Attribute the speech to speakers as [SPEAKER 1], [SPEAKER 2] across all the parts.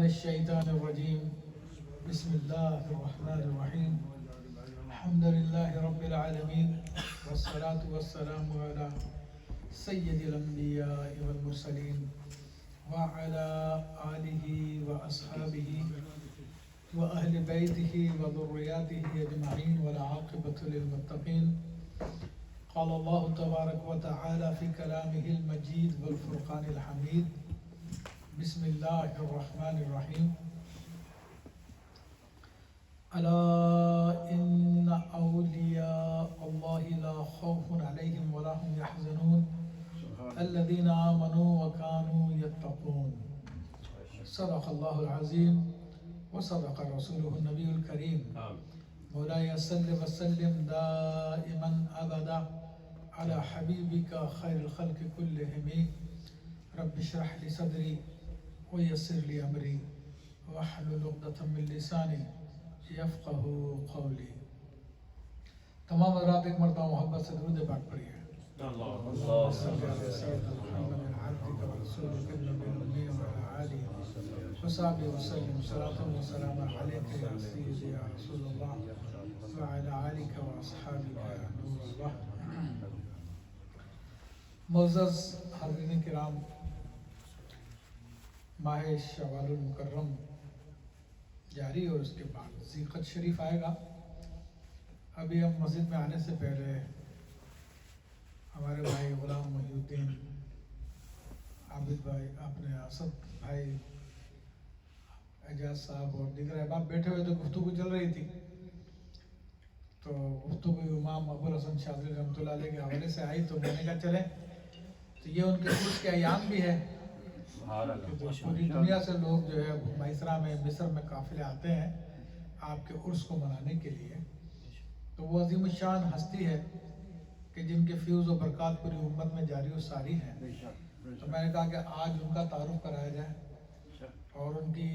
[SPEAKER 1] الشیطان الرجیم بسم اللہ الرحمن الرحیم الحمد للہ رب العالمین والصلاة والسلام علی سید الانبیاء والمرسلین وعلی آلہ واصحابہ وأهل بيته وذرياته أجمعين والعاقبة للمتقين. قال الله تبارك وتعالى في كلامه المجيد والفرقان الحميد. بسم الله الرحمن الرحيم. ألا إن أولياء الله لا خوف عليهم ولا هم يحزنون الذين آمنوا وكانوا يتقون. صدق الله العظيم وصدق رسوله النبي الكريم. مولاي صل وسلم دائما أبدا على حبيبك خير الخلق كلهم. رب اشرح لي صدري ويسر لي أمري واحلل عقدة من لساني يفقهوا قولي. تمام حضرات ایک مرتبہ محبت سے درود پاک پڑھیے. اللهم صل على سيدنا محمد عبدك ورسولك النبي الأمي وعلى آله وصحبه وسلم صلاة وسلاما عليك يا سيدي يا رسول الله وعلى آلك وأصحابك يا نور الله. معزز حاضرین کرام، ماہ شوال المکرم جاری اور اس کے بعد ذیقت شریف آئے گا. ابھی ہم مسجد میں آنے سے پہلے ہمارے بھائی غلام محی الدین عابد بھائی، اپنے اسد بھائی، اعجاز صاحب اور دیگر احباب بیٹھے ہوئے تو گفتگو چل رہی تھی. تو گفتگو امام ابو الحسن شاذلی رحمۃ اللہ علیہ کے حوالے سے آئی تو میں نے کہا چلیں، تو یہ ان کے عرس کے ایام بھی ہے. پوری دنیا سے لوگ جو ہے مصر میں قافلے آتے ہیں آپ کے عرس کو منانے کے لیے. تو وہ عظیم الشان ہستی ہے کہ جن کے فیوز و برکات پوری امت میں جاری و ساری ہیں. تو میں نے کہا کہ آج ان کا تعارف کرایا جائے اور ان کی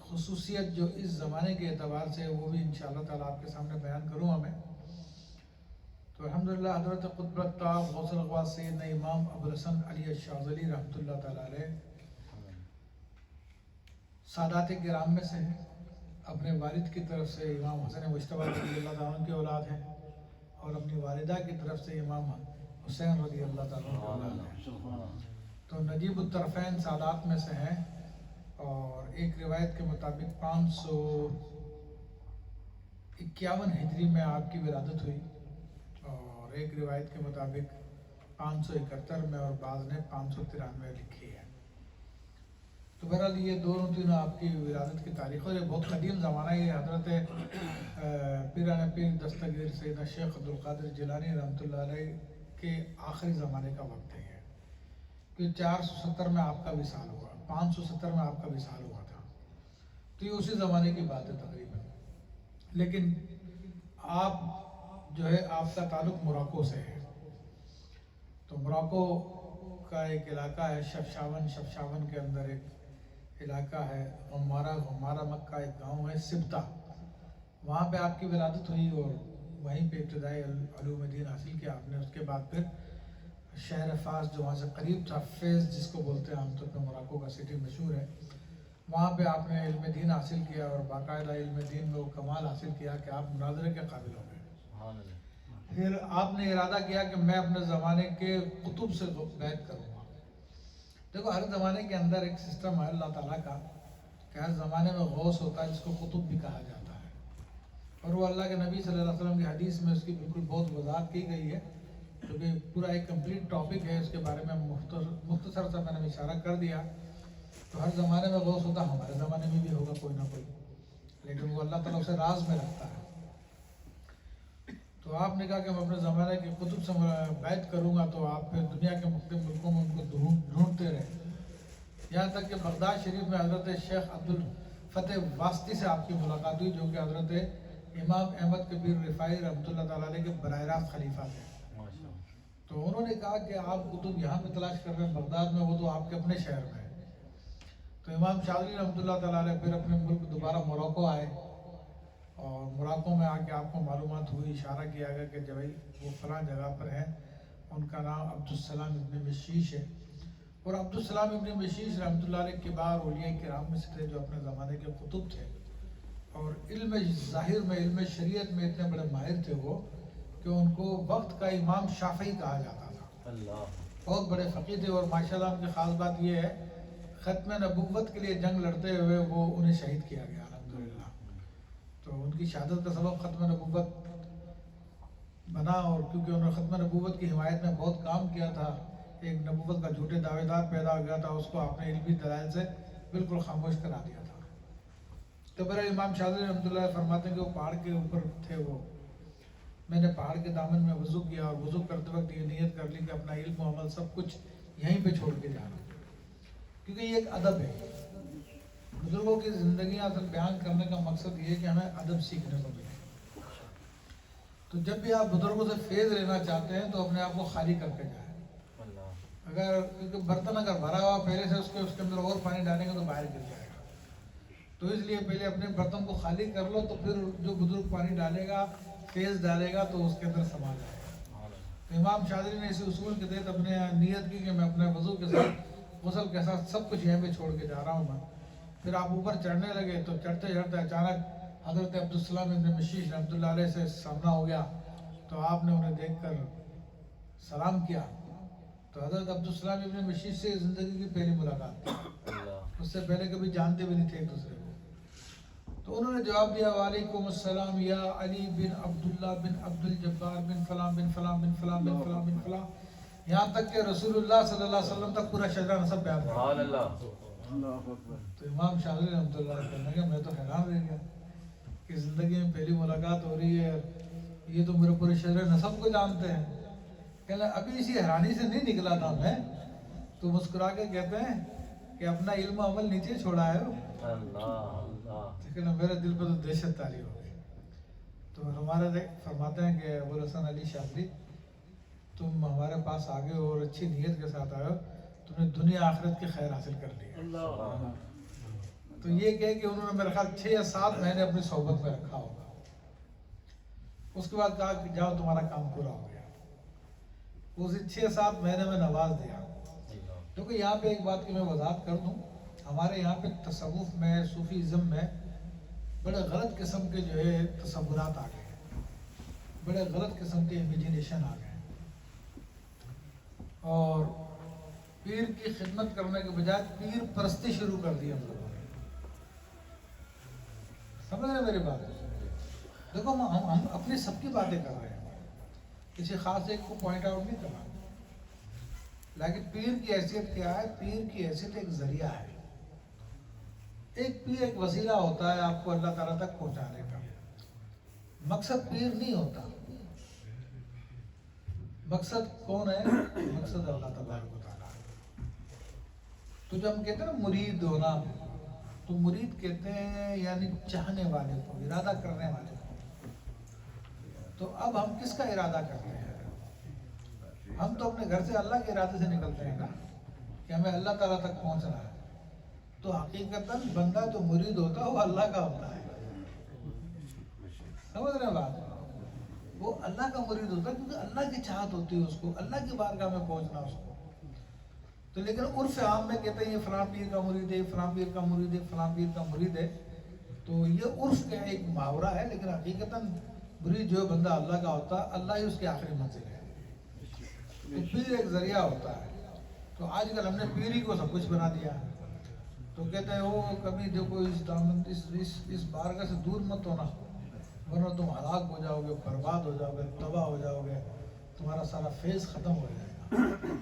[SPEAKER 1] خصوصیت جو اس زمانے کے اعتبار سے وہ بھی انشاءاللہ تعالیٰ آپ کے سامنے بیان کروں گا میں. تو الحمدللہ حضرت قطب الطاق غوث الغواث سیدنا امام ابو الحسن علی الشاذلی رحمۃ اللہ تعالیٰ علیہ سادات کرام میں سے ہیں. اپنے والد کی طرف سے امام حسن مجتبیٰ رضی اللہ تعالیٰ عنہ کے اولاد ہیں اور اپنی والدہ کی طرف سے امام حسین رضی اللہ تعالیٰ عنہ کے اولاد ہیں. تو نجیب الطرفین سادات میں سے ہیں اور ایک روایت کے مطابق 551 ہجری میں آپ کی ولادت ہوئی اور ایک روایت کے مطابق 571 میں اور بعض نے 593 لکھی ہے. تو بہرحال یہ دونوں تینوں آپ کی ولادت کی تاریخ اور یہ بہت قدیم زمانہ ہے. یہ حضرت پیران پیر دستگیر سیدنا شیخ عبدالقادر جیلانی رحمۃ اللہ علیہ کے آخری زمانے کا وقت ہے کہ 470 میں آپ کا وصال ہوا، 570 میں آپ کا وصال ہوا تھا. تو یہ اسی زمانے کی بات ہے تقریباً. لیکن آپ جو ہے آپ کا تعلق موراکو سے ہے. تو موراکو کا ایک علاقہ ہے شفشاون کے اندر ایک علاقہ ہے غمارہ مکہ ایک گاؤں ہے سبتہ. وہاں پہ آپ کی ولادت ہوئی اور وہیں پہ ابتدائی علوم دین حاصل کیا آپ نے. اس کے بعد پھر شہر فاس جو وہاں سے قریب تھا، فیض جس کو بولتے ہیں عام طور پہ موراکو کا سٹی مشہور ہے، وہاں پہ آپ نے علم دین حاصل کیا اور باقاعدہ علم دین میں وہ کمال حاصل کیا کہ آپ مناظرے کے قابل ہو گئے. پھر آپ نے ارادہ کیا کہ میں اپنے زمانے کے قطب سے بیعت کروں گا. دیکھو ہر زمانے کے اندر ایک سسٹم ہے اللہ تعالیٰ کا کہ ہر زمانے میں غوث ہوتا ہے جس کو قطب بھی کہا جاتا ہے. اور وہ اللہ کے نبی صلی اللہ علیہ وسلم کی حدیث میں اس کی بالکل بہت وضاحت کی گئی ہے، کیونکہ پورا ایک کمپلیٹ ٹاپک ہے. اس کے بارے میں مختصر سا میں نے اشارہ کر دیا. تو ہر زمانے میں غوث ہوتا، ہمارے زمانے میں بھی ہوگا کوئی نہ کوئی، لیکن وہ اللہ تعالیٰ اسے راز میں رکھتا ہے. تو آپ نے کہا کہ میں اپنے زمانے کے قطب سے بیعت کروں گا. تو آپ پھر دنیا کے مختلف ملکوں میں ان کو ڈھونڈتے رہے، یہاں تک کہ بغداد شریف میں حضرت شیخ عبد الفتح واسطی سے آپ کی ملاقات ہوئی، جو کہ حضرت امام احمد کبیر رفاعی رحمۃ اللہ تعالیٰ علیہ کے براہ راست خلیفہ تھے. تو انہوں نے کہا کہ آپ قطب یہاں پہ تلاش کر رہے ہیں بغداد میں، وہ تو آپ کے اپنے شہر میں ہے. تو امام شاذلی رحمۃ اللہ تعالیٰ علیہ پھر اپنے ملک دوبارہ موراکو آئے اور موراکو میں آ کے آپ کو معلومات ہوئی، اشارہ کیا گیا کہ جب وہ فلاں جگہ پر ہیں، ان کا نام عبدالسلام ابن مشیش ہے. اور عبدالسلام ابن مشیش رحمۃ اللہ علیہ کبار اولیاء کرام میں سے تھے جو اپنے زمانے کے قطب تھے، اور علم ظاہر میں، علم شریعت میں اتنے بڑے ماہر تھے وہ کہ ان کو وقت کا امام شافعی کہا جاتا تھا۔
[SPEAKER 2] اللہ
[SPEAKER 1] بہت بڑے فقیہ تھے، اور ماشاءاللہ ان کی خاص بات یہ ہے ختم نبوت کے لیے جنگ لڑتے ہوئے وہ انہیں شہید کیا گیا الحمدللہ۔ تو ان کی شہادت کا سبب ختم نبوت بنا، اور کیونکہ انہوں نے ختم نبوت کی حمایت میں بہت کام کیا تھا، ایک نبوت کا جھوٹے دعوے دار پیدا ہو گیا تھا، اس کو آپ نے علمی دلائل سے بالکل خاموش کرا دیا تھا۔ تو برے امام شاذلی رحمۃ اللہ علیہ فرماتے ہیں کہ وہ پہاڑ کے اوپر تھے، وہ میں نے پہاڑ کے دامن میں وضو کیا، اور وضو کرتے وقت یہ نیت کر لی کہ اپنا علم و عمل سب کچھ یہیں پہ چھوڑ کے جانا، کیونکہ یہ ایک ادب ہے۔ بزرگوں کی زندگیاں اصل بیان کرنے کا مقصد یہ ہے کہ ہمیں ادب سیکھنے کو ملے۔ تو جب بھی آپ بزرگوں سے فیض لینا چاہتے ہیں تو اپنے آپ کو خالی کر کے جائیں۔ اگر کیونکہ برتن اگر بھرا ہوا پہلے سے اس کے اندر اور پانی ڈالیں گے تو باہر گر جائے گا، تو اس لیے پہلے اپنے برتن کو خالی کر لو، تو پھر جو بزرگ پانی ڈالے گا، فیض ڈالے گا، تو اس کے اندر سما جائے گا۔ تو امام شاذلی نے اسی اصول کے تحت اپنے نیت کی کہ میں اپنے وضو کے ساتھ، غسل کے ساتھ سب کچھ یہیں پہ چھوڑ کے جا رہا ہوں میں۔ پھر آپ اوپر چڑھنے لگے تو چڑھتے چڑھتے اچانک حضرت عبدالسلام ابن مشیش رحمۃ اللہ علیہ سے سامنا ہو گیا، تو آپ نے انہیں دیکھ کر سلام کیا۔ تو حضرت عبدالسلام ابن مشیش سے زندگی کی پہلی ملاقات تھی، اس سے پہلے کبھی جانتے بھی نہیں تھے ایک دوسرے کو۔ تو انہوں نے جواب دیا، وعلیکم السلام یا علی بن عبداللہ بن عبد الجبار بن فلاں بن فلاں بن فلاں بن فلاں بن فلاں، یہاں تک کہ رسول اللہ صلی اللہ علیہ وسلم تک پورا شجرہ نسب بیان کیا۔ تو امام شاذلی رحمۃ اللہ علیہ کہنے لگے میں تو حیران رہ گیا کہ زندگی میں پہلی ملاقات ہو رہی ہے، یہ تو میرے پورے شجرہ نسب کو جانتے ہیں۔ کہنے ابھی اسی حیرانی سے نہیں نکلا تھا میں، تو مسکرا کے کہتے ہیں کہ اپنا علم و عمل نیچے چھوڑا ہے۔ لیکن میرے دل پہ تو دہشت طاری ہو گئی۔ تو ہمارے فرماتے ہیں کہ ابوالحسن علی شاذلی، تم ہمارے پاس آگے ہو اور اچھی نیت کے ساتھ آئے ہو، تم نے دنیا آخرت کی خیر حاصل کر لی ہے۔ تو یہ کہے کہ انہوں نے میرے خیال 6 یا 7 مہینے اپنی صحبت میں رکھا ہوگا، اس کے بعد کہا کہ جاؤ تمہارا کام پورا ہو گیا، اسے 6-7 مہینے میں نواز دیا۔ کیونکہ یہاں پہ ایک بات کی میں وضاحت کر دوں، ہمارے یہاں پہ تصوف میں، صوفیزم میں بڑے غلط قسم کے جو ہے تصورات آ گئے ہیں، بڑے غلط قسم کے امیجینیشن آ گئے ہیں، اور پیر کی خدمت کرنے کے بجائے پیر پرستی شروع کر دی ہم لوگوں نے۔ سمجھ رہے ہیں میری بات؟ دیکھو ہم اپنی سب کی باتیں کر رہے ہیں، کسی خاص ایک کو پوائنٹ آؤٹ نہیں کرنا، لیکن پیر کی حیثیت کیا ہے؟ پیر کی حیثیت ایک ذریعہ ہے، ایک پیر ایک وسیلہ ہوتا ہے آپ کو اللہ تعالیٰ تک پہنچانے کا، مقصد پیر نہیں ہوتا۔ مقصد کون ہے؟ مقصد اللہ تبارک و تعالیٰ۔ تو جو ہم کہتے ہیں نا مرید ہونا، تو مرید کہتے ہیں یعنی چاہنے والے کو، ارادہ کرنے والے کو۔ تو اب ہم کس کا ارادہ کرتے ہیں؟ ہم تو اپنے گھر سے اللہ کے ارادے سے نکلتے ہیں نا کہ ہمیں اللہ تعالیٰ تک پہنچنا ہے۔ تو حقیقتاً بندہ جو مرید ہوتا ہے وہ اللہ کا ہوتا ہے، سمجھ رہے ہیں بات؟ وہ اللہ کا مرید ہوتا ہے کیونکہ اللہ کی چاہت ہوتی ہے اس کو، اللہ کی بارگاہ میں پہنچنا اس کو۔ تو لیکن عرف عام میں کہتے ہیں یہ فلاں پیر کا مرید ہے، فلاں پیر کا مرید ہے، فلاں پیر کا مرید ہے، تو یہ عرف کا ایک محاورہ ہے، لیکن حقیقتاً مرید جو بندہ اللہ کا ہوتا ہے، اللہ ہی اس کی آخری منزل ہے۔ تو پیر ایک ذریعہ ہوتا ہے۔ تو آج کل ہم نے پیری کو سب کچھ بنا دیا ہے، تو کہتے ہیں وہ کبھی دیکھو اس بارگاہ سے دور مت ہونا، ورنہ تم ہلاک ہو جاؤ گے، برباد ہو جاؤ گے، تباہ ہو جاؤ گے، تمہارا سارا فیض ختم ہو جائے گا۔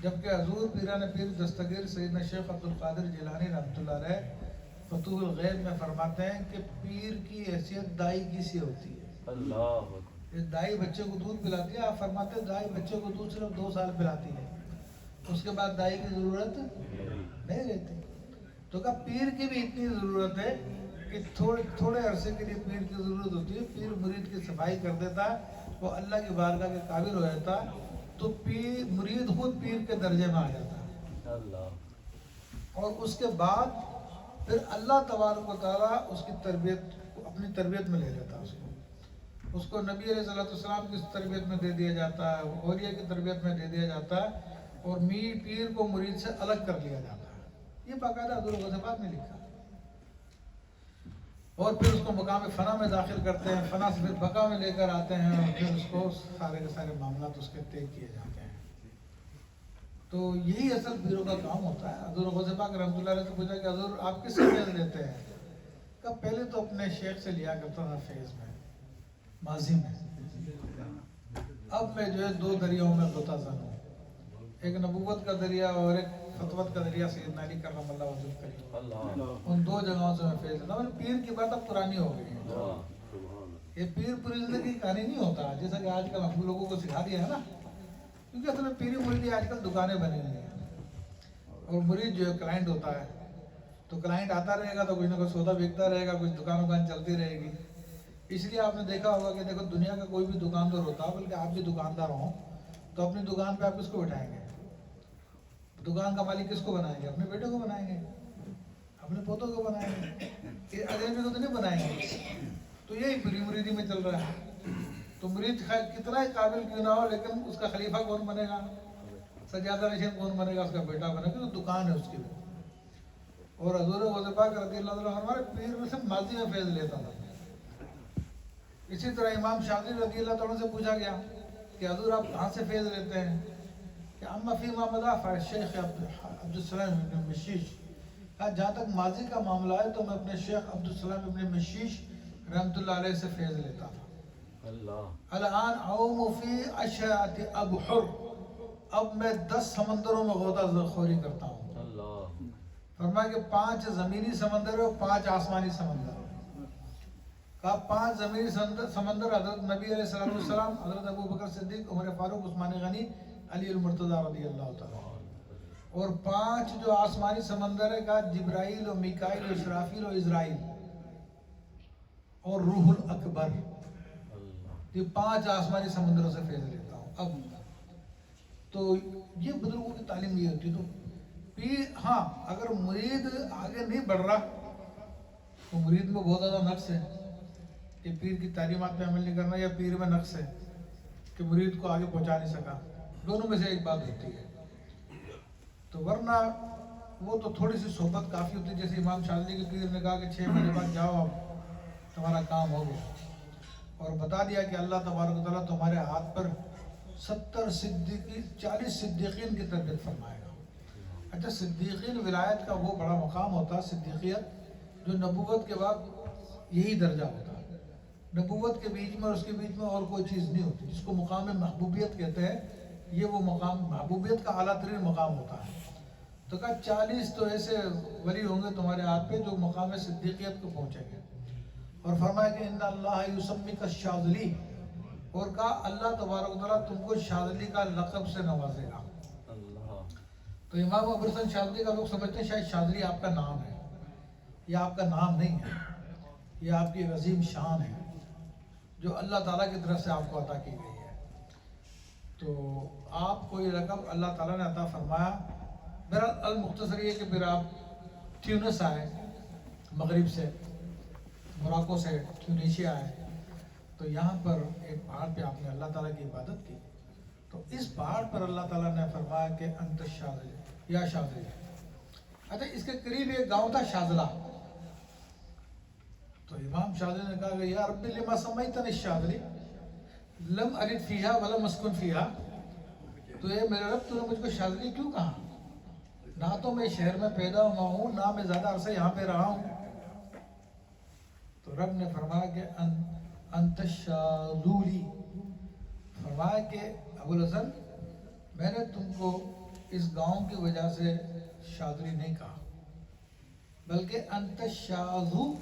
[SPEAKER 1] جبکہ حضور پیران پیر دستگیر سیدنا شیخ عبد القادر جیلانی رحمۃ اللہ علیہ فتوح الغیب میں فرماتے ہیں کہ پیر کی حیثیت دائی کی سی ہوتی ہے۔ اللہ، دائی بچے کو دودھ پلاتی ہے، آپ فرماتے ہیں دائی بچے کو دودھ صرف 2 سال پلاتی ہے، اس کے بعد دائی کی ضرورت نہیں رہتی۔ تو کہا پیر کی بھی اتنی ضرورت ہے کہ تھوڑے عرصے کے لیے پیر کی ضرورت ہوتی ہے، پیر مرید کی صفائی کر دیتا ہے، وہ اللہ کی بارگاہ کے قابل ہو جاتا ہے، تو پیر مرید خود پیر کے درجے میں آ جاتا ہے اللہ، اور اس کے بعد پھر اللہ تبارک و تعالیٰ اس کی تربیت اپنی تربیت میں لے لیتا ہے، اس کو نبی علیہ الصلوۃ والسلام کی تربیت میں دے دیا جاتا ہے، اولیاء کی تربیت میں دے دیا جاتا ہے، اور پیر کو مرید سے الگ کر لیا جاتا ہے، یہ باقاعدہ حضور غوث پاک نے لکھا. اور پھر اس کو مقام فنا میں داخل کرتے ہیں، فنا سے پھر بقا میں لے کر آتے ہیں، اور پھر اس کو سارے کے سارے معاملات اس کے طے کیے جاتے ہیں. تو یہی اصل پیروں کا کام ہوتا ہے. حضور غوث پاک رحمۃ اللہ علیہ سے پوچھا کہ حضور آپ کس سے فیض لیتے ہیں؟ کہ پہلے تو اپنے شیخ سے لیا کرتا تھا فیض میں، ماضی میں. اب میں جو ہے دو دریاؤں میں غوطہ زن ہوں، ایک نبوت کا دریا اور ایک فتوت کا دریا سیدنا علی کرم اللہ وجہ کریم. ان دو جگہوں سے میں فیض لیتا ہوں. پیر کی بات اب پرانی ہو گئی ہے. یہ پیر پوری زندگی کی کہانی نہیں ہوتا جیسا کہ آج کل ہم لوگوں کو سکھا دیا ہے نا. کیونکہ اصل میں پیری مرید آج کل دکانیں بنی ہوئی ہیں، اور مرید جو ہے کلائنٹ ہوتا ہے، تو کلائنٹ آتا رہے گا تو کچھ نہ کچھ سودا بیچتا رہے گا، کچھ دکان چلتی رہے گی. اس لیے آپ نے دیکھا ہوگا کہ دیکھو دنیا کا کوئی بھی دکاندار ہوتا ہے، بلکہ آپ بھی دکاندار ہوں تو اپنی دکان پہ آپ کس کو بٹھائیں گے؟ دکان کا مالک کس کو بنائیں گے؟ اپنے بیٹے کو بنائیں گے، اپنے پوتوں کو بنائیں گے، یہ اجنبی کو تو نہیں بنائیں گے. تو یہی پری مریدی میں چل رہا ہے. تو مرید کتنا ہی قابل کیوں نہ ہو، لیکن اس کا خلیفہ کون بنے گا، سجادہ نشین کون بنے گا؟ اس کا بیٹا بنے گا، تو دکان ہے اس کی. اور حضور غوث پاک رضی اللہ عنہ ہمارے پیر سے ماضی میں فیض لیتا تھا. اسی طرح امام شاذلی رضی اللہ عنہ سے پوچھا گیا کہ حضور آپ کہاں سے فیض لیتے ہیں؟ کہ اما فیما مضى شیخ عبدالسلام ابن مشیش، جہاں تک ماضی کا معاملہ ہے تو میں اپنے شیخ عبدالسلام ابن مشیش رحمۃ اللہ علیہ سے فیض لیتا تھا. الان اعوم فی اشیاء ابحر، اب میں 10 سمندروں میں غوطہ خوری کرتا ہوں. فرمایا کہ 5 زمینی سمندر اور 5 آسمانی سمندر. کہا 5 زمینی سمندر حضرت نبی علیہ السلام، حضرت ابو بکر صدیق، عمر فاروق، عثمان غنی، علی المرتضیٰ رضی اللہ تعالیٰ. اور 5 جو آسمانی سمندر ہے، کہا جبرائیل و میکائیل و اسرافیل و اسرائیل اور روح الاکبر. یہ 5 آسمانی سمندروں سے فیض لیتا ہوں. اب تو یہ بزرگوں کی تعلیم یہ ہوتی ہے. تو پیر، ہاں اگر مرید آگے نہیں بڑھ رہا تو مرید میں بہت زیادہ نقص ہے کہ پیر کی تعلیمات پہ عمل نہیں کرنا، یا پیر میں نقص ہے کہ مرید کو آگے پہنچا نہیں سکا. دونوں میں سے ایک بات ہوتی ہے. تو ورنہ وہ تو تھوڑی سی صحبت کافی ہوتی ہے. جیسے امام شاذلی کے پیر نے کہا کہ 6 مہینے بعد جاؤ، اب تمہارا کام ہو گیا، اور بتا دیا کہ اللہ تبارک و تعالیٰ تمہارے ہاتھ پر 70 صدیقین 40 صدیقین کی تربیت فرمائے گا. اچھا، صدیقین ولایت کا وہ بڑا مقام ہوتا ہے، صدیقیت، جو نبوت کے بعد یہی درجہ ہوتا ہے. نبوت کے بیچ میں اور اس کے بیچ میں اور کوئی چیز نہیں ہوتی، جس کو مقام محبوبیت کہتے ہیں. یہ وہ مقام محبوبیت کا اعلیٰ ترین مقام ہوتا ہے. تو کہا 40 تو ایسے ولی ہوں گے تمہارے ہاتھ پہ جو مقام صدیقیت کو پہنچیں گے. اور فرمایا کہ ان اللہ یسمیک الشاذلی، اور کہا اللہ تبارک و تعالیٰ تم کو شاذلی کا لقب سے نوازے گا. تو امام ابو الحسن شاذلی کا لوگ سمجھتے ہیں شاید شاذلی آپ کا نام ہے. یہ آپ کا نام نہیں ہے، یہ آپ کی عظیم شان ہے جو اللہ تعالیٰ کی طرف سے آپ کو عطا کی گئی ہے. تو آپ کو یہ رقم اللہ تعالیٰ نے عطا فرمایا. بہرحال المختصر یہ کہ پھر آپ ٹیونس آئے، مغرب سے، موراکو سے ٹیونیشیا آئے. تو یہاں پر ایک پہاڑ پہ آپ نے اللہ تعالیٰ کی عبادت کی. تو اس پہاڑ پر اللہ تعالیٰ نے فرمایا کہ انت شاذلی یا شاذلی. اچھا، اس کے قریب ایک گاؤں تھا شاذلہ. تو امام شاذلی نے کہا کہ یا رب لما سمیتنی شاذلی لم الد فیہا ولم اسکن فیہا. تو اے میرے رب، تو نے مجھ کو شاذلی کیوں کہا؟ نہ تو میں شہر میں پیدا ہوا ہوں، نہ میں زیادہ عرصہ یہاں پہ رہا ہوں. تو رب نے فرمایا کہ انت شاذلی. فرمایا کہ ابو الحسن، میں نے تم کو اس گاؤں کی وجہ سے شاذلی نہیں کہا، بلکہ انت شاذو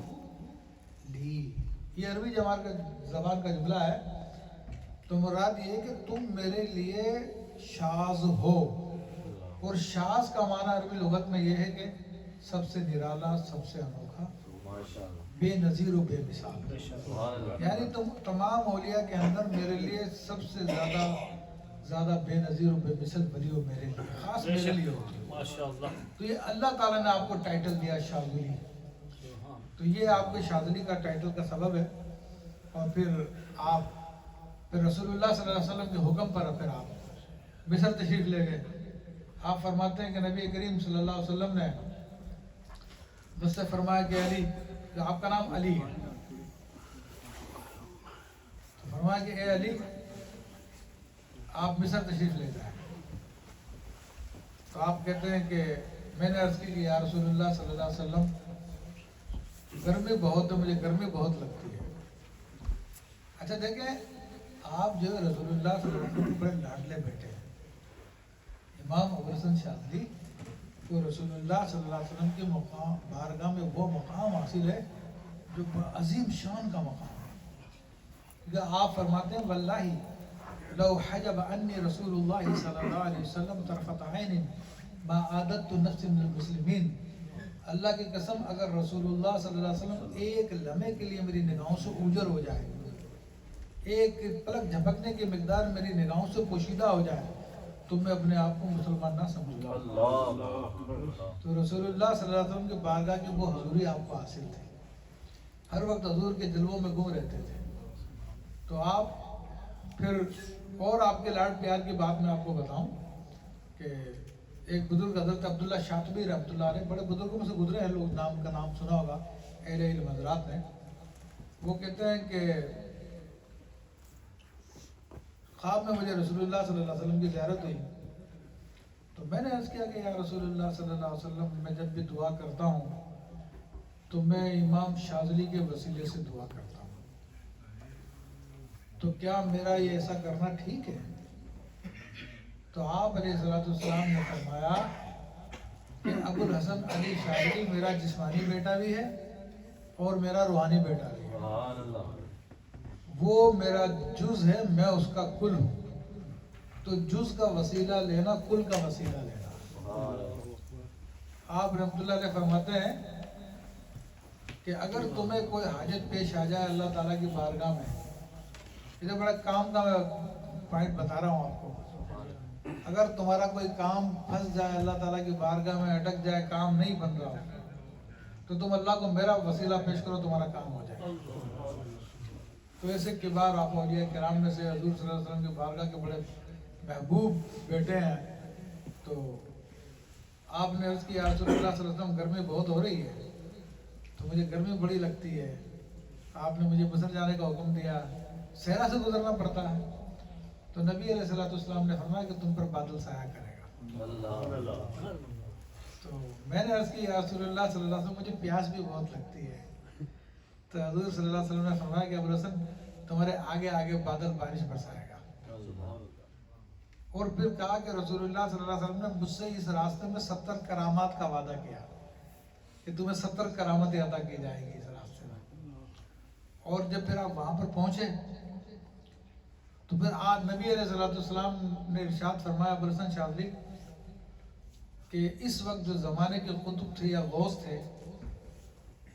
[SPEAKER 1] لی. یہ عربی زبان کا جملہ ہے. تو مراد یہ کہ تم میرے لیے شاذ ہو. اور شاذ کا معنی عربی لغت میں یہ ہے کہ سب سے نرالا، سب سے انوکھا، بے نظیر و بے مثال. یعنی تم تمام اولیاء کے اندر میرے لیے سب سے زیادہ بے نظیر و بے مثل ولی ہو، میرے لیے خاص میرے لیے ہو. تو یہ اللہ تعالیٰ نے آپ کو ٹائٹل دیا شاذلی. تو یہ آپ کے شاذلی کا ٹائٹل کا سبب ہے. اور پھر رسول اللہ صلی اللہ علیہ وسلم کے حکم پر پھر آپ مصر تشریف لے گئے. آپ فرماتے ہیں کہ نبی کریم صلی اللہ علیہ وسلم نے مجھ سے فرمایا کہ علی، کہ آپ کا نام علی ہے، تو فرمایا کہ اے علی آپ مصر تشریف لے جائیں۔ تو آپ کہتے ہیں کہ میں نے عرض کی کہ یا رسول اللہ صلی اللہ علیہ وسلم گرمی بہت ہے، مجھے گرمی بہت لگتی ہے۔ اچھا دیکھیں، آپ جو رسول اللہ صلی اللہ علیہ وسلم بڑے لاڈلے بیٹے ہیں، امام ابوالحسن شاذلی کو رسول اللہ صلی اللہ علیہ وسلم کے مقام بارگاہ میں وہ مقام حاصل ہے جو عظیم شان کا مقام ہے، کیونکہ آپ فرماتے ہیں واللہ لو حجب عنی رسول اللہ صلی اللہ علیہ وسلم طرفت عین ما عادت نفس من المسلمین، اللہ کی قسم اگر رسول اللہ صلی اللہ علیہ وسلم ایک لمحے کے لیے میری نگاہوں سے اوجھل ہو جائے، ایک پلک جھپکنے کی مقدار میری نگاہوں سے پوشیدہ ہو جائے تو میں اپنے آپ کو مسلمان نہ سمجھوں۔ تو رسول اللہ صلی اللہ علیہ وسلم کے بارگاہ کی وہ حضوری آپ کو حاصل تھی، ہر وقت حضور کے جلووں میں گم رہتے تھے۔ تو آپ پھر اور آپ کے لاڈ پیار کی بات میں آپ کو بتاؤں کہ ایک بزرگ حضرت عبداللہ شاطبی رحمۃ اللہ علیہ، بڑے بزرگوں میں سے گزرے ہیں، لوگ نام کا نام سنا ہوگا، اہل علم حضرات ہیں۔ وہ کہتے ہیں کہ خواب میں مجھے رسول اللہ صلی اللہ علیہ وسلم کی زیارت ہوئی، تو میں نے عرض کیا کہ یا رسول اللہ صلی اللہ علیہ وسلم میں جب بھی دعا کرتا ہوں تو میں امام شاذلی کے وسیلے سے دعا کرتا ہوں، تو کیا میرا یہ ایسا کرنا ٹھیک ہے؟ تو آپ علیہ السلام نے فرمایا کہ ابوالحسن علی شاذلی میرا جسمانی بیٹا بھی ہے اور میرا روحانی بیٹا بھی ہے، وہ میرا جز ہے، میں اس کا کل ہوں، تو جز کا وسیلہ لینا کل کا وسیلہ لینا۔ آپ رحمۃ اللہ علیہ فرماتے ہیں کہ اگر تمہیں کوئی حاجت پیش آ جائے اللہ تعالیٰ کی بارگاہ میں، یہ بڑا کام کا میں پوائنٹ بتا رہا ہوں آپ کو، اگر تمہارا کوئی کام پھنس جائے اللہ تعالیٰ کی بارگاہ میں، اٹک جائے، کام نہیں بن رہا تو تم اللہ کو میرا وسیلہ پیش کرو، تمہارا کام ہو جائے۔ تو ایسے کبار آپ اولیاء کرام میں سے حضور صلی اللہ علیہ وسلم کی بارگاہ کے بڑے محبوب بیٹے ہیں، تو آپ نے عرض کی یا رسول اللہ صلی اللہ علیہ وسلم گرمی بہت ہو رہی ہے، تو مجھے گرمی بڑی لگتی ہے، آپ نے مجھے مصر جانے کا حکم دیا، صحرا سے گزرنا پڑتا ہے، تو نبی علیہ السلام نے فرمایا کہ تم پر بادل سایہ کرے گا۔ تو میں نے عرض کی یا رسول اللہ صلی اللہ علیہ وسلم مجھے پیاس بھی بہت لگتی ہے، تو حضور صلی اللہ علیہ وسلم نے فرمایا کہ ابوالحسن تمہارے آگے آگے بادل بارش برسائے گا، اور پھر کہا کہ رسول اللہ صلی اللہ علیہ وسلم نے مجھ سے اس راستے میں 70 کرامات کا وعدہ کیا کہ تمہیں 70 کرامتیں عطا کی جائیں گی اس راستے میں۔ اور جب پھر آپ وہاں پر پہنچے تو پھر آج نبی علیہ السلام نے ارشاد فرمایا ابوالحسن شاذلی کہ اس وقت جو زمانے کے قطب تھے یا غوث تھے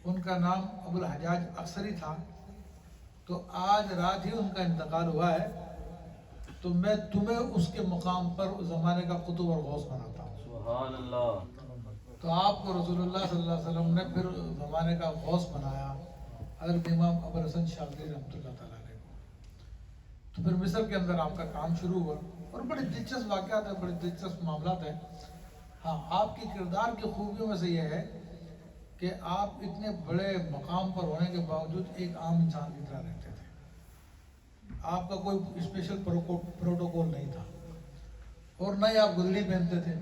[SPEAKER 1] ان کا نام ابوالحجاج اکثری تھا، تو آج رات ہی ان کا انتقال ہوا ہے، تو میں تمہیں اس کے مقام پر اس زمانے کا قطب اور غوث بناتا ہوں۔ سبحان اللہ۔ تو آپ کو رسول اللہ صلی اللہ علیہ وسلم نے پھر زمانے کا غوث بنایا، حضرت امام ابوالحسن شاذلی رحمۃ اللہ تعالیٰ علیہ کو۔ تو پھر مصر کے اندر آپ کا کام شروع ہوا، اور بڑے دلچسپ واقعات ہیں، بڑے دلچسپ معاملات ہیں۔ ہاں، آپ کی کردار کی خوبیوں میں سے یہ ہے کہ آپ اتنے بڑے مقام پر ہونے کے باوجود ایک عام انسان کی طرح رہتے تھے، آپ کا کوئی اسپیشل پروٹوکول نہیں تھا، اور نہ ہی آپ گدڑی پہنتے تھے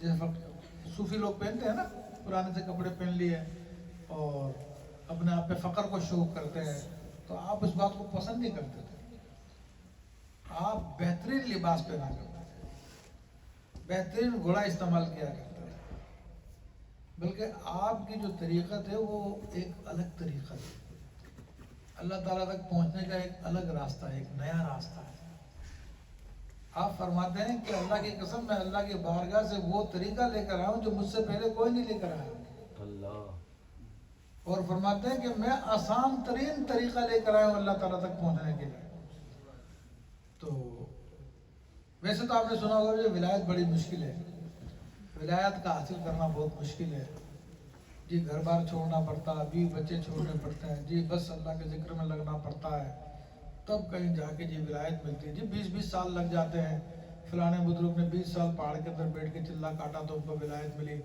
[SPEAKER 1] جیسے صوفی لوگ پہنتے ہیں نا، پرانے سے کپڑے پہن لیے اور اپنے آپ پہ فخر کو شوق کرتے ہیں، تو آپ اس بات کو پسند نہیں کرتے تھے، آپ بہترین لباس پہنا کرتے تھے، بہترین گھوڑا استعمال کیا کرتے تھے، بلکہ آپ کی جو طریقت ہے وہ ایک الگ طریقہ ہے، اللہ تعالیٰ تک پہنچنے کا ایک الگ راستہ ہے، ایک نیا راستہ ہے۔ آپ فرماتے ہیں کہ اللہ کی قسم میں اللہ کی بارگاہ سے وہ طریقہ لے کر آیا ہوں جو مجھ سے پہلے کوئی نہیں لے کر آیا، اللہ، اور فرماتے ہیں کہ میں آسان ترین طریقہ لے کر آیا ہوں اللہ تعالیٰ تک پہنچنے کے لیے۔ تو ویسے تو آپ نے سنا ہوگا کہ ولایت بڑی مشکل ہے، ولایت کا حاصل کرنا بہت مشکل ہے، جی گھر بار چھوڑنا پڑتا ہے، بیوی بچے چھوڑنے پڑتے ہیں، جی بس اللہ کے ذکر میں لگنا پڑتا ہے، تب کہیں جا کے جی ولایت ملتی ہے، جی 20 سال لگ جاتے ہیں، فلاں بزرگ نے 20 سال پہاڑ کے اندر بیٹھ کے چلا کاٹا تو ان کو ولایت ملی،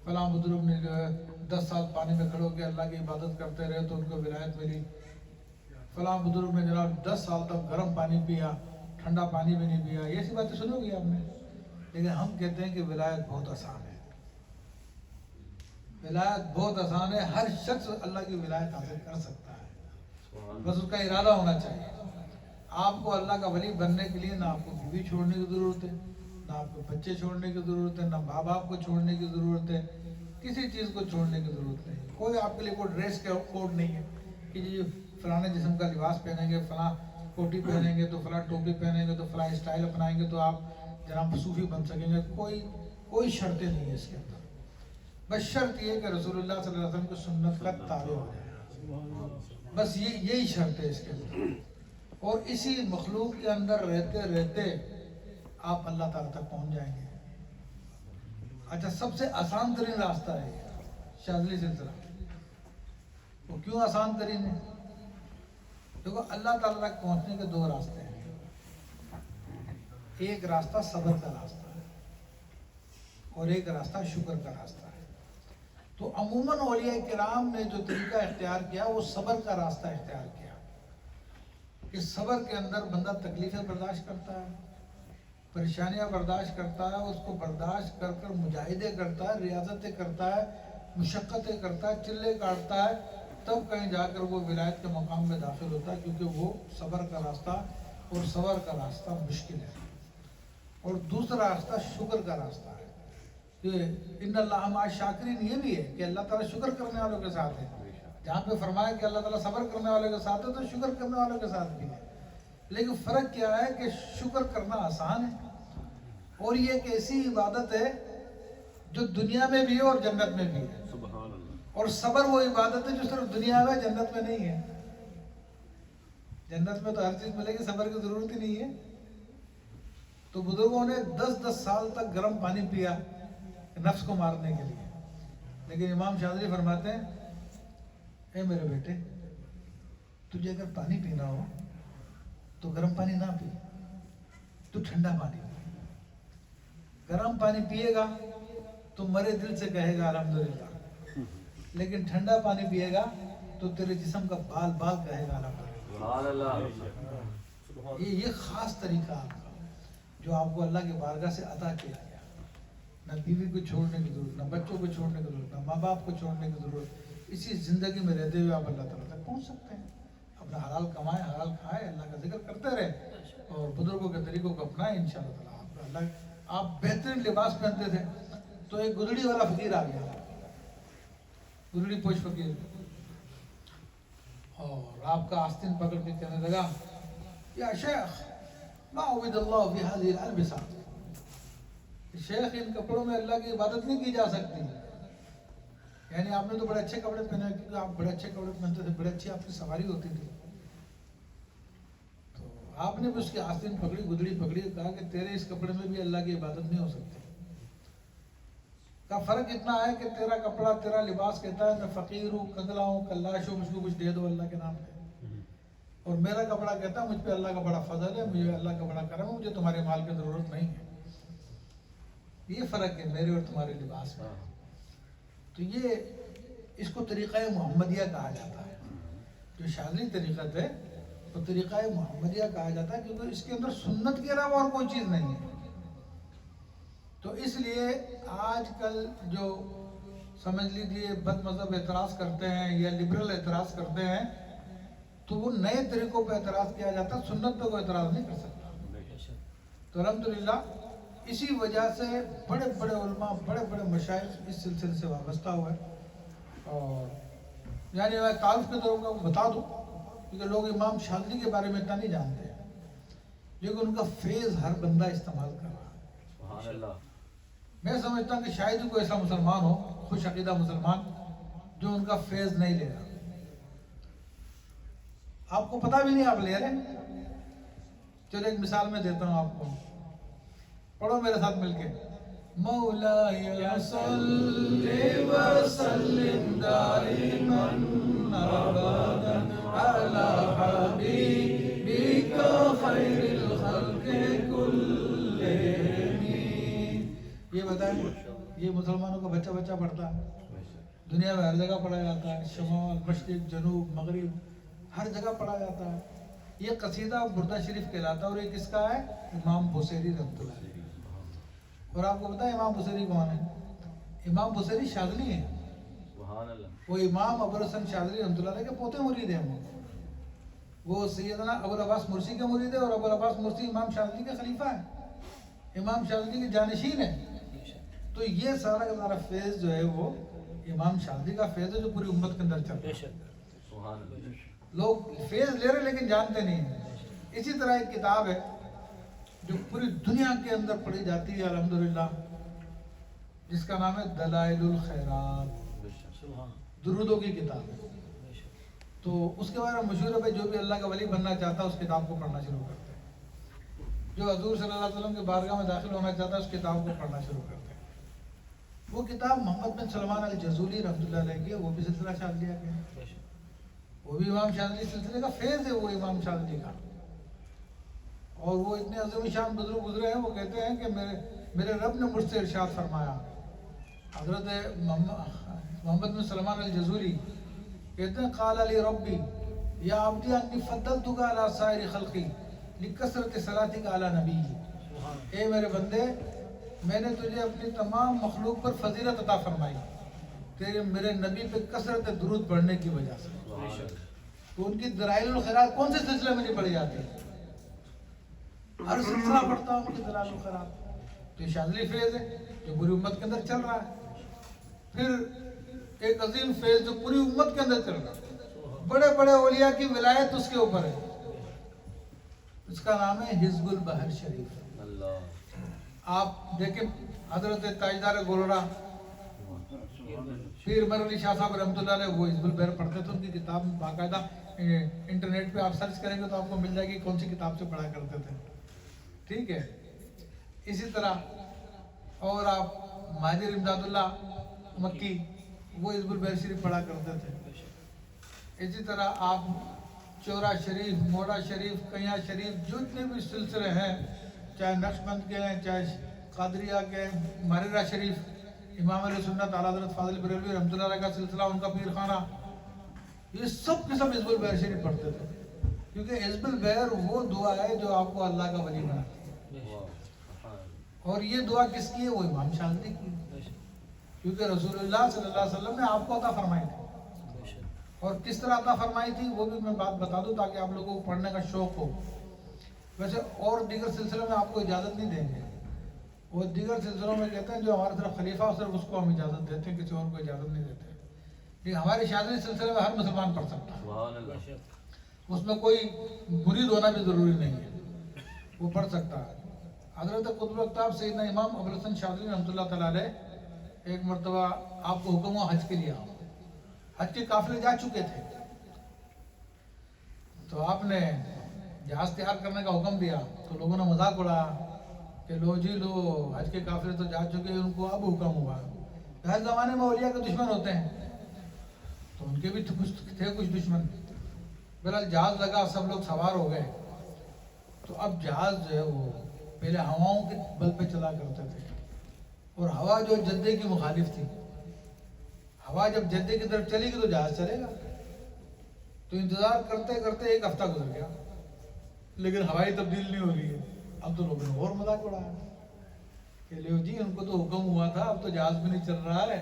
[SPEAKER 1] فلاں بزرگ نے جو ہے 10 سال پانی میں کھڑے ہو کے اللہ کی عبادت کرتے رہے تو ان کو ولایت ملی، فلاں بزرگ نے جناب 10 سال تک گرم پانی پیا، ٹھنڈا پانی بھی نہیں پیا. یہ ایسی باتیں سنو گی آپ نے. لیکن ہم کہتے ہیں کہ ولایت بہت آسان ہے، ولایت بہت آسان ہے، ہر شخص اللہ کی ولایت حاصل کر سکتا ہے، بس اس کا ارادہ ہونا چاہیے. آپ کو اللہ کا ولی بننے کے لیے نہ آپ کو بیوی چھوڑنے کی ضرورت ہے، نہ آپ کو بچے چھوڑنے کی ضرورت ہے، نہ ماں باپ کو چھوڑنے کی ضرورت ہے، کسی چیز کو چھوڑنے کی ضرورت نہیں. کوئی آپ کے لیے کوئی ڈریس کا کوڈ نہیں ہے کہ جی فلاں جسم کا لباس پہنیں گے، فلاں کوٹی پہنیں گے تو فلاں ٹوپی پہنیں گے تو فلاں اسٹائل اپنائیں گے تو آپ جناب صوفی بن سکیں گے. کوئی شرطیں نہیں ہے اس کے اندر. بس شرط یہ کہ رسول اللہ صلی اللہ علیہ وسلم کی سنت کا تابع ہو جائے، بس یہی شرط ہے اس کے اندر. اور اسی مخلوق کے اندر رہتے رہتے آپ اللہ تعالیٰ تک پہنچ جائیں گے. اچھا، سب سے آسان ترین راستہ ہے شاذلی سلسلہ. وہ کیوں آسان ترین ہے؟ دیکھو، اللہ تعالیٰ تک پہنچنے کے 2 راستے ہیں. ایک راستہ صبر کا راستہ ہے اور ایک راستہ شکر کا راستہ ہے. تو عموماً اولیاء کرام نے جو طریقہ اختیار کیا وہ صبر کا راستہ اختیار کیا کہ صبر کے اندر بندہ تکلیفیں برداشت کرتا ہے، پریشانیاں برداشت کرتا ہے، اس کو برداشت کر کر مجاہدے کرتا ہے، ریاضتیں کرتا ہے، مشقتیں کرتا ہے، چلے کاٹتا ہے، تب کہیں جا کر وہ ولایت کے مقام میں داخل ہوتا ہے. کیونکہ وہ صبر کا راستہ، اور صبر کا راستہ مشکل ہے. اور دوسرا راستہ شکر کا راستہ ہے کہ ان اللہ مع الشاکرین. یہ بھی ہے کہ اللہ تعالیٰ شکر کرنے والوں کے ساتھ ہے. جہاں پہ فرمایا کہ اللہ تعالیٰ صبر کرنے والوں کے ساتھ ہے تو شکر کرنے والوں کے ساتھ بھی ہے. لیکن فرق کیا ہے کہ شکر کرنا آسان ہے اور یہ ایک ایسی عبادت ہے جو دنیا میں بھی ہے اور جنت میں بھی ہے.
[SPEAKER 2] سبحان اللہ.
[SPEAKER 1] اور صبر وہ عبادت ہے جو صرف دنیا میں، جنت میں نہیں ہے. جنت میں تو ہر چیز ملے گی، صبر کی ضرورت ہی نہیں ہے. تو بزرگوں نے 10 سال تک گرم پانی پیا نفس کو مارنے کے لیے. لیکن امام شاذلی فرماتے ہیں، اے میرے بیٹے، تجھے اگر پانی پینا ہو تو گرم پانی نہ پی، تو ٹھنڈا پانی پی. گرم پانی پیے گا تو مرے دل سے کہے گا الحمدللہ، لیکن ٹھنڈا پانی پیے گا تو تیرے جسم کا بال بال کہے گا الحمدللہ. یہ خاص طریقہ آپ کا جو آپ کو اللہ کے بارگاہ سے عطا کیا گیا. نہ بیوی کو چھوڑنے کی ضرورت، نہ بچوں کو چھوڑنے کی ضرورت، نہ ماں باپ کو چھوڑنے کی ضرورت. اسی زندگی میں رہتے ہوئے آپ اللہ تعالیٰ تک پہنچ سکتے ہیں. اپنا حلال کمائیں، حلال کھائیں، اللہ کا ذکر کرتے رہیں اور بزرگوں کے طریقوں کو اپنائیں. انشاءاللہ تعالیٰ آپ بہترین لباس پہنتے تھے تو ایک گدڑی والا فقیر آ گیا، گدڑی پوش فقیر، اور آپ کا آستین پکڑ کے کہنے لگا، یا شیخ ما عبد اللہ فی هذه الالبسہ. شیخ، ان کپڑوں میں اللہ کی عبادت نہیں کی جا سکتی. یعنی آپ نے تو بڑے اچھے کپڑے پہنے، کیونکہ آپ بڑے اچھے کپڑے پہنتے تھے، بڑے اچھی آپ کی سواری ہوتی تھی. تو آپ نے بھی اس کی آستین پکڑی، گدڑی پکڑی، کہا کہ تیرے اس کپڑے میں بھی اللہ کی عبادت نہیں ہو سکتی. کا فرق اتنا ہے کہ تیرا کپڑا، تیرا لباس کہتا ہے میں فقیر ہوں، کنگلا ہوں، کلاش ہوں، مجھ کو کچھ دے دو اللہ کے نام پہ. اور میرا کپڑا کہتا ہے مجھ پہ اللہ کا بڑا فضل ہے، مجھے اللہ کا بڑا کرم ہے، مجھے تمہارے مال کی ضرورت نہیں ہے. یہ فرق ہے میرے اور تمہارے لباس میں. تو یہ اس کو طریقہ محمدیہ کہا جاتا ہے. جو شاذلی طریقت ہے وہ طریقہ محمدیہ کہا جاتا ہے کیونکہ اس کے اندر سنت کے علاوہ اور کوئی چیز نہیں ہے. تو اس لیے آج کل جو سمجھ لیجیے بد مذہب اعتراض کرتے ہیں یا لبرل اعتراض کرتے ہیں تو وہ نئے طریقوں پہ اعتراض کیا جاتا ہے، سنت پہ کوئی اعتراض نہیں کر سکتا. تو الحمدللہ اسی وجہ سے بڑے بڑے علماء، بڑے بڑے مشائخ اس سلسلے سے وابستہ ہوئے. اور یعنی میں تعارف کے طور پر بتا دوں کیونکہ لوگ امام شاذلی کے بارے میں اتنا نہیں جانتے ہیں، لیکن ان کا فیض ہر بندہ استعمال کر رہا ہے. میں سمجھتا ہوں کہ شاید ہی کوئی ایسا مسلمان ہو، خوش عقیدہ مسلمان، جو ان کا فیض نہیں لے رہا. آپ کو پتا بھی نہیں آپ لے رہے. چلو ایک مثال میں دیتا ہوں آپ کو، پڑھو میرے ساتھ مل کے، مولایا صلی وسلم دائما ابدا علی حبیبک خیر الخلق کلہم یہ بتائیں یہ مسلمانوں کا بچہ بچہ پڑھتا ہے، دنیا میں ہر جگہ پڑھا جاتا ہے، شمال مشرق جنوب مغرب ہر جگہ پڑھا جاتا ہے۔ یہ قصیدہ بردہ شریف کہلاتا ہے اور یہ کس کا ہے؟ امام بصیری رحمۃ اللہ علیہ۔ اور آپ کو پتا ہے امام بصیری کون ہے؟ امام بصیری شاذلی ہیں، وہ امام ابو الحسن شاذلی رحمۃ اللہ علیہ کے پوتے مرید ہیں۔ وہ سیدنا ابو العباس مرسی کے مرید ہے اور ابو العباس مرسی امام شاذلی کے خلیفہ ہیں، امام شاذلی کے جانشین ہیں۔ تو یہ سارا کا سارا فیض جو ہے وہ امام شاذلی کا فیض ہے جو پوری امت کے اندر چل رہا ہے۔ لوگ فیض لے رہے لیکن جانتے نہیں ہیں۔ اسی طرح ایک کتاب ہے جو پوری دنیا کے اندر پڑھی جاتی ہے الحمدللہ، جس کا نام ہے دلائل الخیرات، درودوں کی کتاب ہے۔ تو اس کے بارے میں مشہور ہے، جو بھی اللہ کا ولی بننا چاہتا ہے اس کتاب کو پڑھنا شروع کرتے ہیں، جو حضور صلی اللہ علیہ وسلم کے بارگاہ میں داخل ہونا چاہتا ہے اس کتاب کو پڑھنا شروع کرتے ہیں۔ وہ کتاب محمد بن سلمان الجزولی رحمۃ اللہ علیہ کی ہے، وہ بھی سلسلہ شاذلیہ کا ہے، وہ بھی امام شاذلی سلسلے کا فیض ہے، وہ امام شاذلی کا۔ اور وہ اتنے عظیم شان بزرگ گزرے ہیں، وہ کہتے ہیں کہ میرے رب نے مجھ سے ارشاد فرمایا، حضرت محمد بن سلمان الجزولی کہتے ہیں قال علی ربی یا عبدی انی فضلتک علی سائر خلقی لکثرت صلاتک علی نبی، اے میرے بندے میں نے تجھے اپنی تمام مخلوق پر فضیلت عطا فرمائی تیرے میرے نبی پہ کثرت درود پڑھنے کی وجہ سے۔ تو ان کی دلائل الخیرات کون سے سلسلے میں نہیں پڑھی جاتی؟ ہر سلسلہ پڑھتا ہوں ان کی دلائل الخیرات۔ تو یہ شاذلی فیض ہے جو پوری امت کے اندر چل رہا ہے۔ پھر ایک عظیم فیض جو پوری امت کے اندر چل رہا ہے، بڑے بڑے اولیاء کی ولایت اس کے اوپر ہے، اس کا نام ہے حزب البحر شریف۔ آپ دیکھیں حضرت تاجدار گولڑا پیر میر علی شاہ صاحب رحمۃ اللہ علیہ وہ حزب البحر پڑھتے تھے، ان کی کتاب باقاعدہ انٹرنیٹ پہ آپ سرچ کریں گے تو آپ کو مل جائے گی کون سی کتاب سے پڑھا کرتے تھے، ٹھیک ہے۔ اسی طرح اور آپ مہاجر امداد اللہ مکی وہ حزب البحر شریف پڑھا کرتے تھے۔ اسی طرح آپ چورا شریف، موڑا شریف، کیاں شریف، جتنے بھی سلسلے ہیں، چاہے نقشبند کے ہیں، چاہے قادریہ کے، مہررہ شریف، امام علیہ سنت اعلیٰ حضرت فاضل بریلوی رحمۃ اللہ علیہ کا سلسلہ، ان کا پیر خانہ، یہ سب کے سب حزب البحر شریف پڑھتے تھے، کیونکہ حزب البحر وہ دعا ہے جو آپ کو اللہ کا ولی بناتی ہے۔ اور یہ دعا کس کی ہے؟ وہ امام شاذلی کی ہے، کیونکہ رسول اللہ صلی اللہ علیہ وسلم نے آپ کو عطا فرمائی تھی۔ اور کس طرح عطا فرمائی تھی وہ بھی میں بات بتا دوں تاکہ آپ لوگوں کو پڑھنے کا شوق ہو۔ ویسے اور دیگر سلسلوں میں آپ کو اجازت نہیں دیں گے، وہ دیگر سلسلوں میں کہتے ہیں جو ہمارے طرف خلیفہ ہو صرف اس کو ہم اجازت دیتے ہیں، کسی اور کو اجازت نہیں دیتے، لیکن ہمارے شاذلی سلسلے میں ہر مسلمان پڑھ سکتا ہے، اس میں کوئی مرید ہونا بھی ضروری نہیں ہے، وہ پڑھ سکتا ہے۔ حضرت قطب اقطاب سیدنا امام ابو الحسن شاذلی رحمۃ اللہ تعالیٰ علیہ ایک مرتبہ آپ کو حکم ہوا حج کے لیے آؤ، حج کے قافلے جا چکے تھے، تو آپ نے جہاز تیار کرنے کا حکم دیا، تو لوگوں نے مذاق اڑایا کہ لو جی لو حج کے قافلے تو جا چکے ہیں، ان کو اب حکم ہوا۔ ہر زمانے میں اولیاء کے دشمن ہوتے ہیں، تو ان کے بھی تھے کچھ دشمن۔ بہرحال جہاز لگا، سب لوگ سوار ہو گئے، تو اب جہاز جو ہے وہ پہلے ہواؤں کے بل پہ چلا کرتے تھے، اور ہوا جو جدے کی مخالف تھی، ہوا جب جدے کی طرف چلے گی تو جہاز چلے گا۔ تو انتظار کرتے کرتے ایک ہفتہ گزر گیا، لیکن ہوائی تبدیل نہیں ہو رہی ہے۔ اب تو لوگوں نے اور مذاق اڑایا کہ لیو جی ان کو تو حکم ہوا تھا، اب تو جہاز بھی نہیں چل رہا ہے۔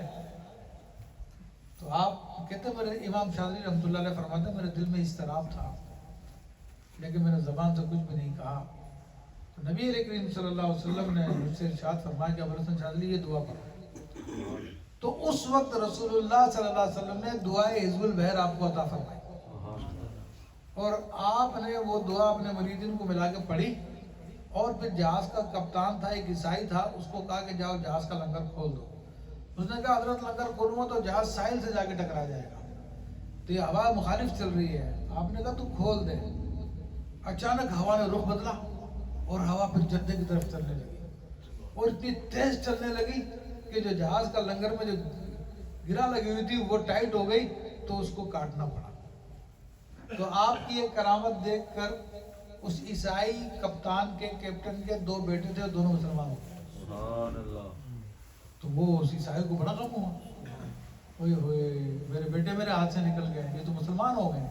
[SPEAKER 1] تو آپ کہتے میرے امام شاذلی رحمۃ اللہ علیہ فرماتے میرے دل میں اضطراب تھا، لیکن میں نے زبان سے کچھ بھی نہیں کہا۔ تو نبی علیہ کریم صلی اللہ علیہ وسلم نے مجھ سے ارشاد فرمایا کہ ابو الحسن شاذلی یہ دعا پڑھو۔ تو اس وقت رسول اللہ صلی اللہ علیہ وسلم نے دعائے حزب البحر آپ کو عطا فرمائی، اور آپ نے وہ دعا اپنے مریدین کو ملا کے پڑھی، اور پھر جہاز کا کپتان تھا، ایک عیسائی تھا، اس کو کہا کہ جاؤ جہاز کا لنگر کھول دو۔ اس نے کہا حضرت لنگر کھولوں گا تو جہاز ساحل سے جا کے ٹکرا جائے گا، تو یہ ہوا مخالف چل رہی ہے۔ آپ نے کہا تو کھول دے۔ اچانک ہوا نے رخ بدلا اور ہوا پھر جدے کی طرف چلنے لگی، اور اتنی تیز چلنے لگی کہ جو جہاز کا لنگر میں جو گرا لگی ہوئی تھی وہ ٹائٹ ہو گئی، تو اس کو کاٹنا پڑا۔ تو آپ کی ایک کرامت دیکھ کر اس عیسائی کپتان کے کیپٹن کے دو بیٹے تھے، دونوں مسلمان ہو گئے۔ تو وہ اس عیسائی کو بڑا غم ہوا، ہوئے ہوئے میرے بیٹے میرے ہاتھ سے نکل گئے، یہ تو مسلمان ہو گئے.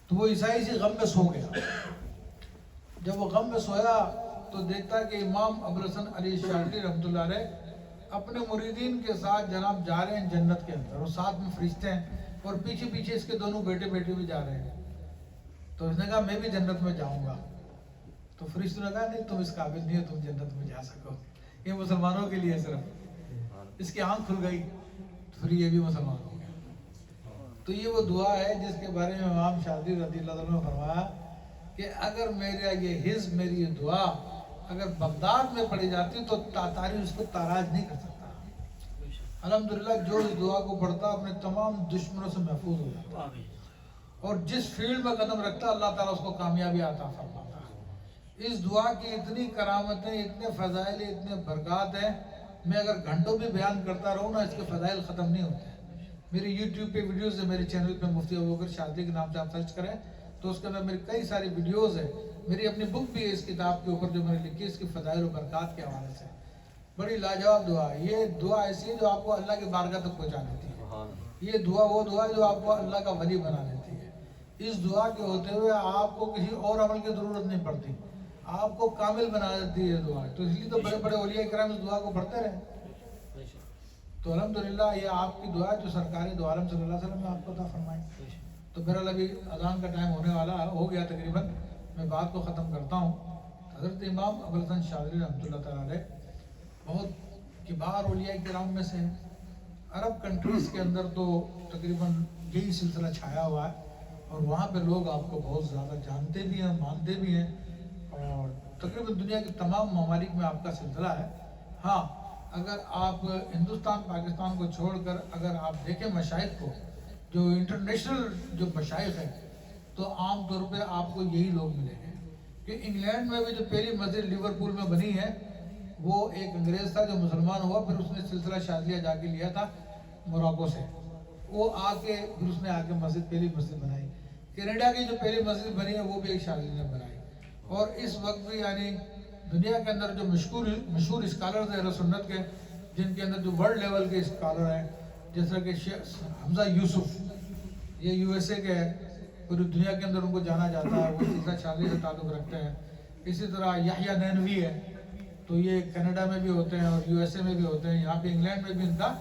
[SPEAKER 1] تو وہ عیسائی سے غم میں سو گیا. جب وہ غم میں سویا تو دیکھتا کہ امام ابوالحسن علی شاذلی رحمۃ اللہ علیہ اپنے مریدین کے ساتھ جناب جا رہے ہیں جنت کے اندر، اور ساتھ میں فرشتے ہیں اور پیچھے پیچھے اس کے دونوں بیٹے بھی جا رہے ہیں. تو اس نے کہا میں بھی جنت میں جاؤں گا. تو فرشتوں نے کہا نہیں تم اس قابل نہیں ہو تم جنت میں جا سکو، یہ مسلمانوں کے لیے صرف. اس کی آنکھ کھل گئی تو پھر یہ بھی مسلمان ہو گیا. تو یہ وہ دعا ہے جس کے بارے میں امام شاذلی رضی اللہ عنہ نے فرمایا کہ اگر میرا یہ حزب، میری یہ دعا اگر بغداد میں پڑھی جاتی تو تاتاری اس کو تاراج نہیں کر سکتا. الحمدللہ جو اس دعا کو پڑھتا اپنے تمام دشمنوں سے محفوظ ہو جاتا، اور جس فیلڈ میں قدم رکھتا اللہ تعالیٰ اس کو کامیابی عطا فرماتا. اس دعا کی اتنی کرامتیں، اتنے فضائل، اتنے برکات ہیں، میں اگر گھنٹوں بھی بیان کرتا رہوں نا اس کے فضائل ختم نہیں ہوتے. میری یوٹیوب پہ ویڈیوز ہے، میرے چینل پہ مفتی ابوبکر شاذلی کے نام سے آپ سرچ کریں تو اس کے اندر میری کئی ساری ویڈیوز ہیں. میری اپنی بک بھی ہے اس کتاب کے اوپر جو میں نے لکھی اس کی فضائل و برکات کے حوالے سے. بڑی لاجواب دعا ہے. یہ دعا ایسی ہے جو آپ کو اللہ کی بارگاہ تک پہنچا دیتی ہے. یہ دعا وہ دعا ہے جو آپ کو اللہ کا ولی بنا دیتی ہے. اس دعا کے ہوتے ہوئے آپ کو کسی اور عمل کی ضرورت نہیں پڑتی، آپ کو کامل بنا دیتی ہے دعا. تو اس لیے تو بڑے بڑے اولیاء کرام اس دعا کو پڑھتے رہے. تو الحمدللہ یہ آپ کی دعا جو سرکار دو عالم صلی اللہ علیہ وسلم نے آپ کو عطا فرمائی. تو بہرحال ابھی اذان کا ٹائم ہونے والا ہو گیا تقریباً، میں بات کو ختم کرتا ہوں. حضرت امام ابوالحسن شاذلی رحمۃ اللہ تعالیٰ علیہ بہت کبار اولیاء کرام میں سے ہیں. عرب کنٹریز کے اندر تو تقریباً یہی سلسلہ چھایا ہوا ہے، اور وہاں پہ لوگ آپ کو بہت زیادہ جانتے بھی ہیں، مانتے بھی ہیں، اور تقریباً دنیا کے تمام ممالک میں آپ کا سلسلہ ہے. ہاں اگر آپ ہندوستان پاکستان کو چھوڑ کر اگر آپ دیکھیں مشائخ کو، جو انٹرنیشنل جو مشائخ ہیں، تو عام طور پہ آپ کو یہی لوگ ملیں گے. کہ انگلینڈ میں بھی جو پہلی مسجد لیورپول میں بنی ہے وہ ایک انگریز تھا جو مسلمان ہوا، پھر اس نے سلسلہ شاذلیہ جا کے لیا تھا موراکو سے. وہ آ کے پھر اس نے آ کے مسجد پہلی مسجد بنائی. کینیڈا کی جو پہلی مسجد بنی ہے وہ بھی ایک شاذلی نے بنائی. اور اس وقت بھی یعنی دنیا کے اندر جو مشہور اسکالرز ہیں اہل سنت کے، جن کے اندر جو ورلڈ لیول کے اسکالر ہیں، جیسا کہ شیخ حمزہ یوسف، یہ یو ایس اے کے ہیں، پوری دنیا کے اندر ان کو جانا جاتا ہے، وہ سلسلہ شاذلی سے تعلق رکھتے ہیں. اسی طرح یحییٰ نینوی ہے، تو یہ کینیڈا میں بھی ہوتے ہیں اور یو ایس اے میں بھی ہوتے ہیں. یہاں پہ انگلینڈ میں بھی ان کا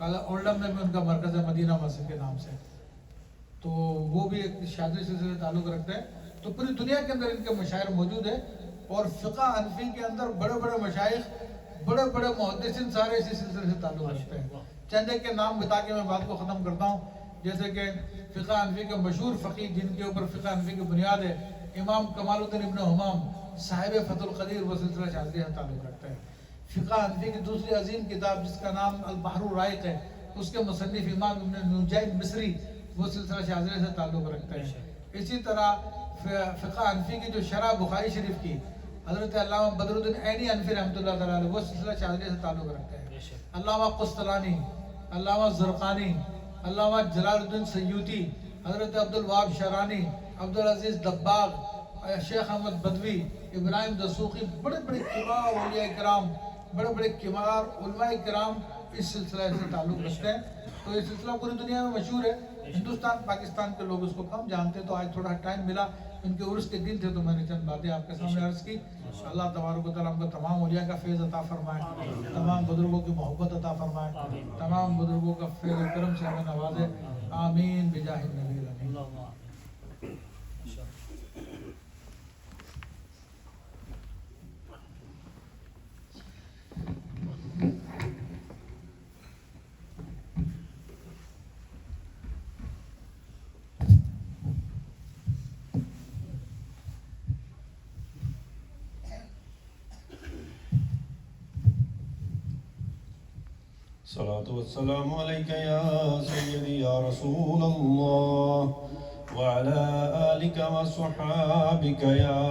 [SPEAKER 1] اولڈم میں بھی ان کا مرکز ہے مدینہ مسجد کے نام سے، تو وہ بھی ایک شاذلی سلسلے سے تعلق رکھتے ہیں. تو پوری دنیا کے اندر ان کے مشاہیر موجود ہیں، اور فقہ حنفی کے اندر بڑے بڑے مشائخ، بڑے بڑے محدثین سارے اسی سلسلے سے تعلق رکھتے ہیں. چند ایک کے نام بتا کے میں بات کو ختم کرتا ہوں. جیسے کہ فقہ حنفی کے مشہور فقیہ جن کے اوپر فقہ حنفی کی بنیاد ہے، امام کمال الدین ابن حمام صاحب فتح القدیر، وہ سلسلہ شاذلی سے تعلق رکھتے ہیں. فقہ حنفی کی دوسری عظیم کتاب جس کا نام البحر الرائق ہے، اس کے مصنف امام ابن نجید مصری، وہ سلسلہ شاذلی سے تعلق رکھتے ہیں. اسی طرح فقہ حنفی کی جو شرح بخاری شریف کی حضرت علامہ بدر الدین عینی حنفی رحمۃ اللہ تعالیٰ علیہ، وہ سلسلہ شاذلی سے تعلق رکھتے ہیں. علامہ قسطلانی، علامہ زرقانی، علامہ جلال الدین سیوطی، حضرت عبد الوہاب شرانی، عبدالعزیز دباغ، شیخ احمد بدوی، ابراہیم دسوقی، بڑے بڑے کبار اولیاء کرام، بڑے بڑے کبار علماء کرام اس سلسلے سے تعلق رکھتے ہیں. تو یہ سلسلہ پوری دنیا میں مشہور ہے. ہندوستان پاکستان کے لوگ اس کو کم جانتے، تو آج تھوڑا ٹائم ملا، ان کے عرس کے دن تھے تو میں نے چند باتیں آپ کے سامنے عرض کی. اللہ تبارک و تعالیٰ ہم کو تمام اولیاء کا فیض عطا فرمائے، تمام بزرگوں کی محبت عطا فرمائے، تمام بزرگوں کا فیض و کرم سے ہمیں نوازے. آمین بجاہ النبی الامین.
[SPEAKER 2] الصلاة والسلام عليك يا سيدي يا رسول الله وعلى آلك وصحابك يا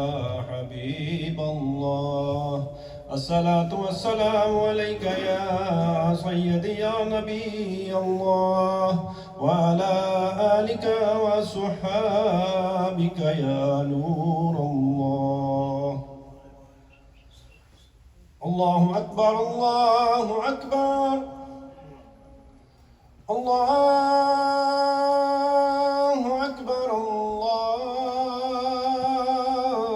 [SPEAKER 2] حبيب الله. الصلاة والسلام عليك يا سيدي يا نبي الله وعلى آلك وصحابك يا نور الله. الله أكبر الله أكبر الله